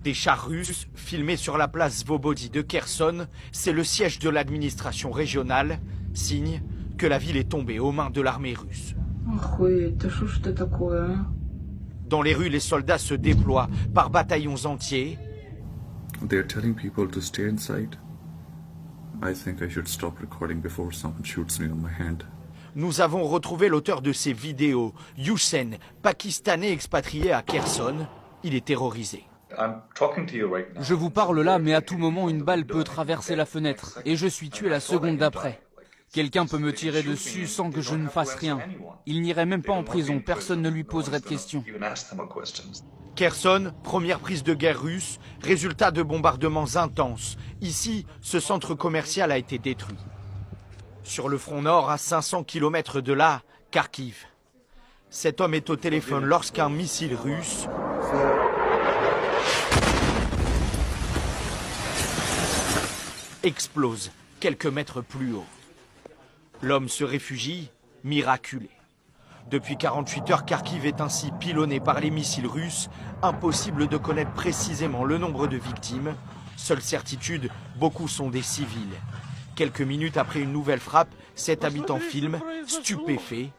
Des chars russes filmés sur la place Svobody de Kherson, c'est le siège de l'administration régionale, signe que la ville est tombée aux mains de l'armée russe. Dans les rues, les soldats se déploient par bataillons entiers. They're telling people to stay inside. I think I should stop recording before someone shoots me on my hand. Nous avons retrouvé l'auteur de ces vidéos, Youssef, pakistanais expatrié à Kherson. Il est terrorisé. Je vous parle là, mais à tout moment, une balle peut traverser la fenêtre et je suis tué la seconde d'après. Quelqu'un peut me tirer dessus sans que je ne fasse rien. Il n'irait même pas en prison, personne ne lui poserait de questions. Kherson, première prise de guerre russe, résultat de bombardements intenses. Ici, ce centre commercial a été détruit. Sur le front nord, à 500 km de là, Kharkiv. Cet homme est au téléphone lorsqu'un missile russe explose quelques mètres plus haut. L'homme se réfugie, miraculé. Depuis 48 heures, Kharkiv est ainsi pilonné par les missiles russes. Impossible de connaître précisément le nombre de victimes. Seule certitude, beaucoup sont des civils. Quelques minutes après une nouvelle frappe, cet habitant filme, stupéfait.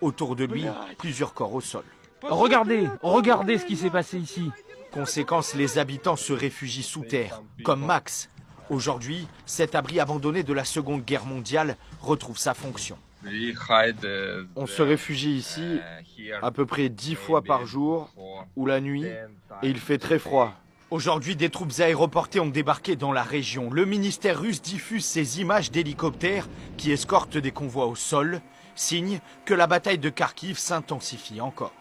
Autour de lui, plusieurs corps au sol. Regardez ce qui s'est passé ici. Conséquence, les habitants se réfugient sous terre, comme Max. Aujourd'hui, cet abri abandonné de la Seconde Guerre mondiale retrouve sa fonction. On se réfugie ici à peu près 10 fois par jour ou la nuit et il fait très froid. Aujourd'hui, des troupes aéroportées ont débarqué dans la région. Le ministère russe diffuse ces images d'hélicoptères qui escortent des convois au sol, signe que la bataille de Kharkiv s'intensifie encore.